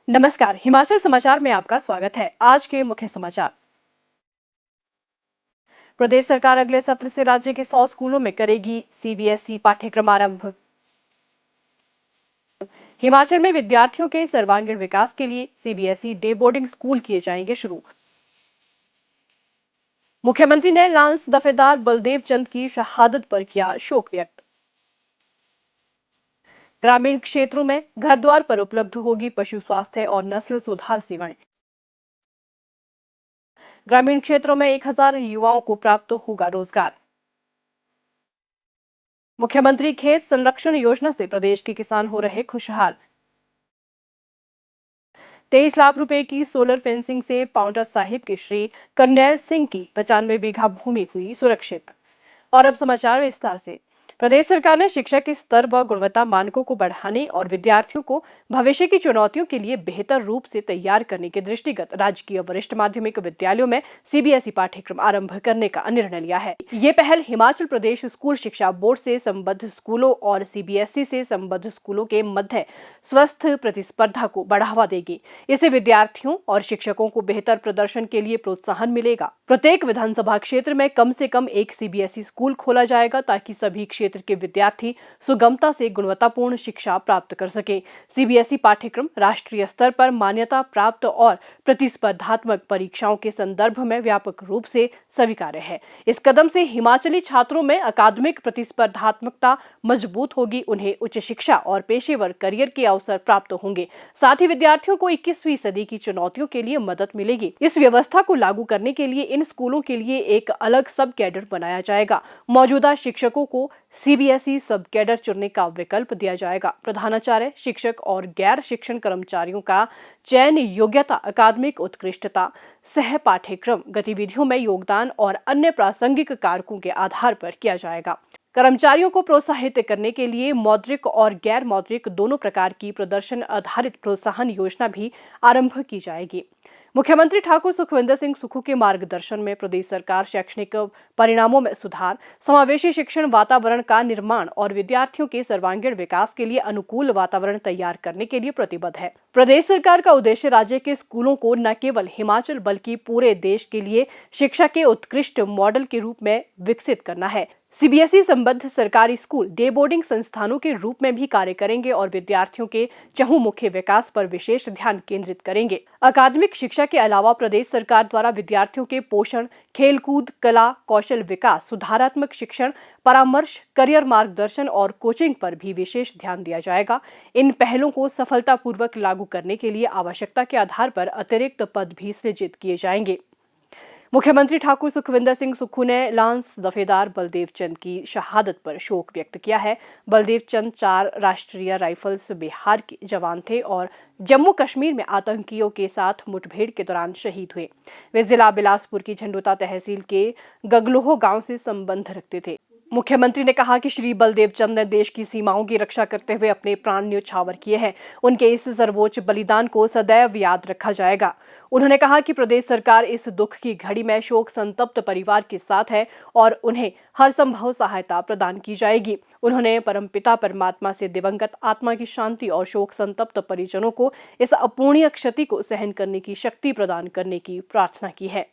नमस्कार, हिमाचल समाचार में आपका स्वागत है। आज के मुख्य समाचार। प्रदेश सरकार अगले सत्र से राज्य के 100 स्कूलों में करेगी सीबीएसई पाठ्यक्रम आरंभ। हिमाचल में विद्यार्थियों के सर्वांगीण विकास के लिए सीबीएसई डे बोर्डिंग स्कूल किए जाएंगे शुरू। मुख्यमंत्री ने लांस दफेदार बलदेव चंद की शहादत पर किया शोक व्यक्त। ग्रामीण क्षेत्रों में घर द्वार पर उपलब्ध होगी पशु स्वास्थ्य और नस्ल सुधार सेवाएं। ग्रामीण क्षेत्रों में 1000 युवाओं को प्राप्त होगा रोजगार। मुख्यमंत्री खेत संरक्षण योजना से प्रदेश के किसान हो रहे खुशहाल। 23 लाख रुपए की सोलर फेंसिंग से पाउंटा साहिब के श्री करनैल सिंह की 95 बीघा भूमि हुई सुरक्षित। और अब समाचार विस्तार से। प्रदेश सरकार ने शिक्षा के स्तर व गुणवत्ता मानकों को बढ़ाने और विद्यार्थियों को भविष्य की चुनौतियों के लिए बेहतर रूप से तैयार करने के दृष्टिगत राजकीय वरिष्ठ माध्यमिक विद्यालयों में सीबीएसई पाठ्यक्रम आरंभ करने का निर्णय लिया है। ये पहल हिमाचल प्रदेश स्कूल शिक्षा बोर्ड से संबद्ध स्कूलों और सीबीएसई से संबद्ध स्कूलों के मध्य स्वस्थ प्रतिस्पर्धा को बढ़ावा देगी। इससे विद्यार्थियों और शिक्षकों को बेहतर प्रदर्शन के लिए प्रोत्साहन मिलेगा। प्रत्येक विधानसभा क्षेत्र में कम से कम एक सीबीएसई स्कूल खोला जाएगा ताकि सभी क्षेत्र के विद्यार्थी सुगमता से गुणवत्तापूर्ण शिक्षा प्राप्त कर सके। सीबीएसई पाठ्यक्रम राष्ट्रीय स्तर पर मान्यता प्राप्त और प्रतिस्पर्धात्मक परीक्षाओं के संदर्भ में व्यापक रूप से स्वीकार्य है। इस कदम से हिमाचली छात्रों में अकादमिक प्रतिस्पर्धात्मकता मजबूत होगी, उन्हें उच्च शिक्षा और पेशेवर करियर के अवसर प्राप्त होंगे। साथ ही विद्यार्थियों को 21वीं सदी की चुनौतियों के लिए मदद मिलेगी। इस व्यवस्था को लागू करने के लिए इन स्कूलों के लिए एक अलग सब कैडर बनाया जाएगा। मौजूदा शिक्षकों को सीबीएसई सब कैडर चुनने का विकल्प दिया जाएगा। प्रधानाचार्य, शिक्षक और गैर शिक्षण कर्मचारियों का चयन योग्यता, अकादमिक उत्कृष्टता, सह पाठ्यक्रम गतिविधियों में योगदान और अन्य प्रासंगिक कारकों के आधार पर किया जाएगा। कर्मचारियों को प्रोत्साहित करने के लिए मौद्रिक और गैर मौद्रिक दोनों प्रकार की प्रदर्शन आधारित प्रोत्साहन योजना भी आरंभ की जाएगी। मुख्यमंत्री ठाकुर सुखविंदर सिंह सुक्खू के मार्गदर्शन में प्रदेश सरकार शैक्षणिक परिणामों में सुधार, समावेशी शिक्षण वातावरण का निर्माण और विद्यार्थियों के सर्वांगीण विकास के लिए अनुकूल वातावरण तैयार करने के लिए प्रतिबद्ध है। प्रदेश सरकार का उद्देश्य राज्य के स्कूलों को न केवल हिमाचल बल्कि पूरे देश के लिए शिक्षा के उत्कृष्ट मॉडल के रूप में विकसित करना है। सीबीएसई संबद्ध सरकारी स्कूल डे बोर्डिंग संस्थानों के रूप में भी कार्य करेंगे और विद्यार्थियों के चहुमुखी विकास पर विशेष ध्यान केंद्रित करेंगे। अकादमिक शिक्षा के अलावा प्रदेश सरकार द्वारा विद्यार्थियों के पोषण, खेलकूद, कला, कौशल विकास, सुधारात्मक शिक्षण, परामर्श, करियर मार्गदर्शन और कोचिंग पर भी विशेष ध्यान दिया जाएगा। इन पहलों को सफलतापूर्वक लागू करने के लिए आवश्यकता के आधार पर अतिरिक्त पद भी सृजित किए जाएंगे। मुख्यमंत्री ठाकुर सुखविंदर सिंह सुक्खू ने लांस दफेदार बलदेव चंद की शहादत पर शोक व्यक्त किया है। बलदेव चंद 4 राष्ट्रीय राइफल्स बिहार के जवान थे और जम्मू कश्मीर में आतंकियों के साथ मुठभेड़ के दौरान शहीद हुए। वे जिला बिलासपुर की झंडुता तहसील के गगलोह गांव से संबंध रखते थे। मुख्यमंत्री ने कहा कि श्री बलदेव चंद ने देश की सीमाओं की रक्षा करते हुए अपने प्राण न्यौछावर किए हैं। उनके इस सर्वोच्च बलिदान को सदैव याद रखा जाएगा। उन्होंने कहा कि प्रदेश सरकार इस दुख की घड़ी में शोक संतप्त परिवार के साथ है और उन्हें हर संभव सहायता प्रदान की जाएगी। उन्होंने परमपिता परमात्मा से दिवंगत आत्मा की शांति और शोक संतप्त परिजनों को इस अपूर्णीय क्षति को सहन करने की शक्ति प्रदान करने की प्रार्थना की है।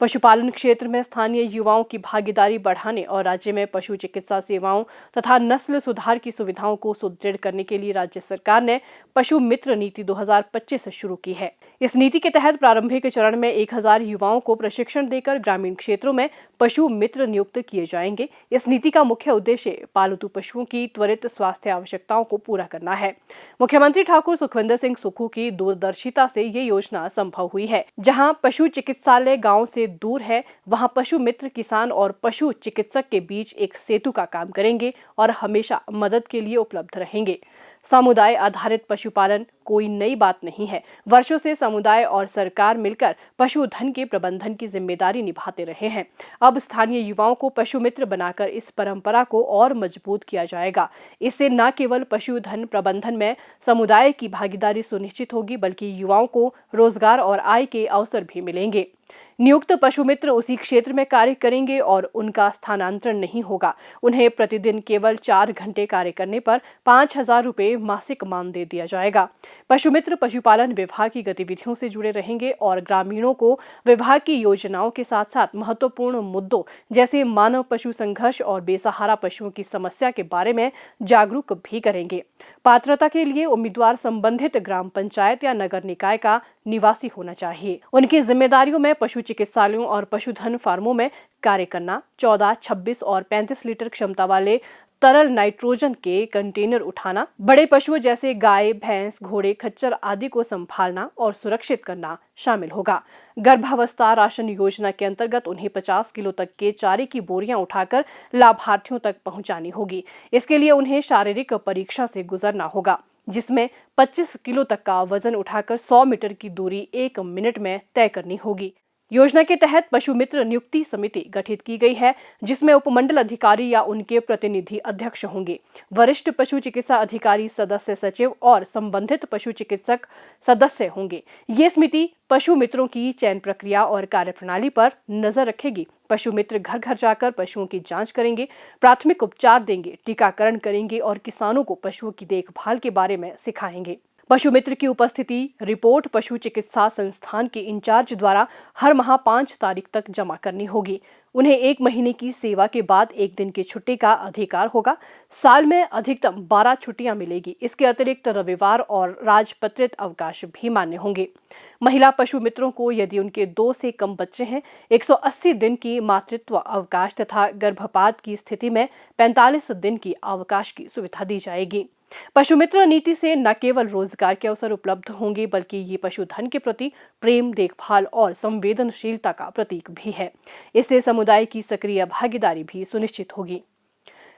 पशुपालन क्षेत्र में स्थानीय युवाओं की भागीदारी बढ़ाने और राज्य में पशु चिकित्सा सेवाओं तथा नस्ल सुधार की सुविधाओं को सुदृढ़ करने के लिए राज्य सरकार ने पशु मित्र नीति 2025 शुरू की है। इस नीति के तहत प्रारंभिक चरण में 1000 युवाओं को प्रशिक्षण देकर ग्रामीण क्षेत्रों में पशु मित्र नियुक्त किए जाएंगे। इस नीति का मुख्य उद्देश्य पालतू पशुओं की त्वरित स्वास्थ्य आवश्यकताओं को पूरा करना है। मुख्यमंत्री ठाकुर सुखविंदर सिंह सुक्खू की दूरदर्शिता से ये योजना संभव हुई है। जहाँ पशु चिकित्सालय गाँव से दूर है, वहां पशु मित्र किसान और पशु चिकित्सक के बीच एक सेतु का काम करेंगे और हमेशा मदद के लिए उपलब्ध रहेंगे। समुदाय आधारित पशुपालन कोई नई बात नहीं है। वर्षों से समुदाय और सरकार मिलकर पशुधन के प्रबंधन की जिम्मेदारी निभाते रहे हैं। अब स्थानीय युवाओं को पशु मित्र बनाकर इस परंपरा को और मजबूत किया जाएगा। इससे न केवल पशुधन प्रबंधन में समुदाय की भागीदारी सुनिश्चित होगी, बल्कि युवाओं को रोजगार और आय के अवसर भी मिलेंगे। नियुक्त पशु मित्र उसी क्षेत्र में कार्य करेंगे और उनका स्थानांतरण नहीं होगा। उन्हें प्रतिदिन केवल 4 घंटे कार्य करने पर 5,000 रुपये मासिक मानदेय दिया जाएगा। पशु मित्र पशुपालन विभाग की गतिविधियों से जुड़े रहेंगे और ग्रामीणों को विभाग की योजनाओं के साथ साथ महत्वपूर्ण मुद्दों जैसे मानव पशु संघर्ष और बेसहारा पशुओं की समस्या के बारे में जागरूक भी करेंगे। पात्रता के लिए उम्मीदवार संबंधित ग्राम पंचायत या नगर निकाय का निवासी होना चाहिए। उनकी जिम्मेदारियों में पशु चिकित्सालयों और पशुधन फार्मों में कार्य करना, 14, 26 और 35 लीटर क्षमता वाले तरल नाइट्रोजन के कंटेनर उठाना, बड़े पशुओं जैसे गाय, भैंस, घोड़े, खच्चर आदि को संभालना और सुरक्षित करना शामिल होगा। गर्भावस्था राशन योजना के अंतर्गत उन्हें 50 किलो तक के चारे की बोरियां उठाकर लाभार्थियों तक पहुंचानी होगी। इसके लिए उन्हें शारीरिक परीक्षा से गुजरना होगा, जिसमें 25 किलो तक का वजन उठाकर 100 मीटर की दूरी 1 मिनट में तय करनी होगी। योजना के तहत पशु मित्र नियुक्ति समिति गठित की गई है, जिसमें उपमंडल अधिकारी या उनके प्रतिनिधि अध्यक्ष होंगे। वरिष्ठ पशु चिकित्सा अधिकारी सदस्य सचिव और संबंधित पशु चिकित्सक सदस्य होंगे। ये समिति पशु मित्रों की चयन प्रक्रिया और कार्यप्रणाली पर नजर रखेगी। पशु मित्र घर घर जाकर पशुओं की जांच करेंगे, प्राथमिक उपचार देंगे, टीकाकरण करेंगे और किसानों को पशुओं की देखभाल के बारे में सिखाएंगे। पशु मित्र की उपस्थिति रिपोर्ट पशु चिकित्सा संस्थान के इंचार्ज द्वारा हर माह 5 तारीख तक जमा करनी होगी। उन्हें 1 महीने की सेवा के बाद 1 दिन की छुट्टी का अधिकार होगा। साल में अधिकतम 12 छुट्टियां मिलेगी। इसके अतिरिक्त रविवार और राजपत्रित अवकाश भी मान्य होंगे। महिला पशु मित्रों को यदि उनके 2 से कम बच्चे हैं, 180 दिन की मातृत्व अवकाश तथा गर्भपात की स्थिति में 45 दिन की अवकाश की सुविधा दी जाएगी। पशु मित्र नीति से न केवल रोजगार के अवसर उपलब्ध होंगे, बल्कि ये पशुधन के प्रति प्रेम, देखभाल और संवेदनशीलता का प्रतीक भी है। इससे समुदाय की सक्रिय भागीदारी भी सुनिश्चित होगी।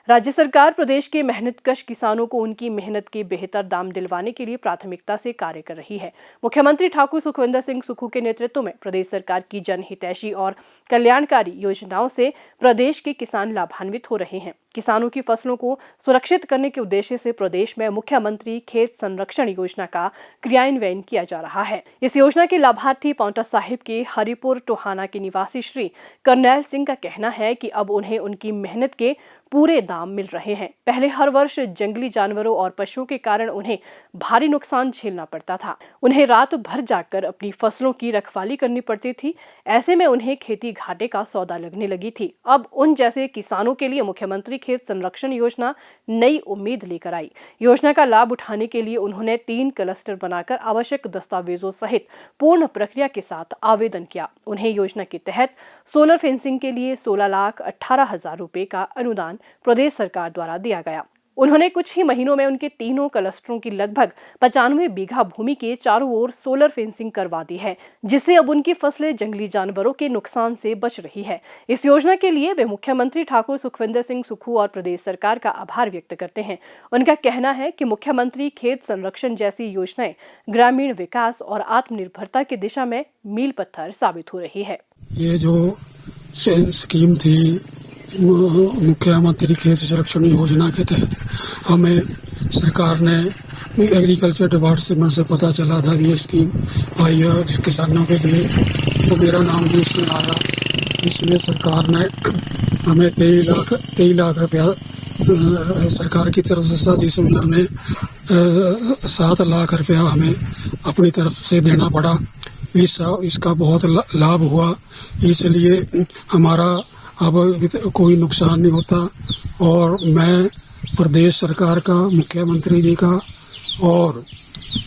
राज्य सरकार प्रदेश के मेहनतकश किसानों को उनकी मेहनत के बेहतर दाम दिलवाने के लिए प्राथमिकता से कार्य कर रही है। मुख्यमंत्री ठाकुर सुखविंदर सिंह सुक्खू के नेतृत्व में प्रदेश सरकार की जनहितैषी और कल्याणकारी योजनाओं से प्रदेश के किसान लाभान्वित हो रहे हैं। किसानों की फसलों को सुरक्षित करने के उद्देश्य से प्रदेश में मुख्यमंत्री खेत संरक्षण योजना का क्रियान्वयन किया जा रहा है। इस योजना के लाभार्थी पांवटा साहिब के हरिपुर टोहाना के निवासी श्री करनैल सिंह का कहना है कि अब उन्हें उनकी मेहनत के पूरे दाम मिल रहे हैं। पहले हर वर्ष जंगली जानवरों और पशुओं के कारण उन्हें भारी नुकसान झेलना पड़ता था। उन्हें रात भर जागकर अपनी फसलों की रखवाली करनी पड़ती थी। ऐसे में उन्हें खेती घाटे का सौदा लगने लगी थी। अब उन जैसे किसानों के लिए मुख्यमंत्री खेत संरक्षण योजना नई उम्मीद लेकर आई। योजना का लाभ उठाने के लिए उन्होंने 3 क्लस्टर बनाकर आवश्यक दस्तावेजों सहित पूर्ण प्रक्रिया के साथ आवेदन किया। उन्हें योजना के तहत सोलर फेंसिंग के लिए 16,18,000 रुपए का अनुदान प्रदेश सरकार द्वारा दिया गया। उन्होंने कुछ ही महीनों में उनके तीनों क्लस्टरों की लगभग 95 बीघा भूमि के चारों ओर सोलर फेंसिंग करवा दी है, जिससे अब उनकी फसलें जंगली जानवरों के नुकसान से बच रही है। इस योजना के लिए वे मुख्यमंत्री ठाकुर सुखविंदर सिंह सुक्खू और प्रदेश सरकार का आभार व्यक्त करते हैं। उनका कहना है कि मुख्यमंत्री खेत संरक्षण जैसी योजनाएं ग्रामीण विकास और आत्मनिर्भरता की दिशा में मील पत्थर साबित हो रही है। ये जो स्कीम थी मुख्यमंत्री खेत संरक्षण योजना के तहत हमें सरकार ने एग्रीकल्चर डिपार्टमेंट से पता चला था कि ये स्कीम आई है किसानों के लिए, तो मेरा नाम भी इसमें आया। इसमें सरकार ने हमें 23 लाख रुपया सरकार की तरफ से था, जिसमें हमें 7 लाख रुपया हमें अपनी तरफ से देना पड़ा। इसका बहुत लाभ हुआ, इसलिए हमारा अब कोई नुकसान नहीं होता और मैं प्रदेश सरकार का, मुख्यमंत्री जी का और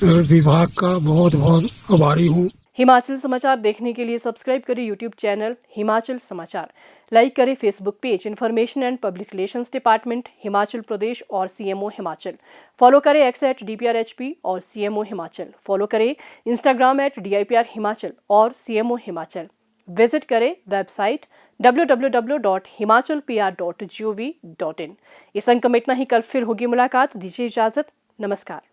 विभाग का बहुत बहुत आभारी हूँ। हिमाचल समाचार देखने के लिए सब्सक्राइब करें यूट्यूब चैनल हिमाचल समाचार, लाइक करें Facebook page information and public relations department Himachal Pradesh और सीएमओ हिमाचल, फॉलो करें X @DPRHP और सीएमओ हिमाचल, फॉलो करें इंस्टाग्राम @DIPR हिमाचल और सीएमओ हिमाचल, विजिट करें वेबसाइट www.himachalpr.gov.in। इस अंक में इतना ही। कल फिर होगी मुलाकात। दीजिए इजाजत। नमस्कार।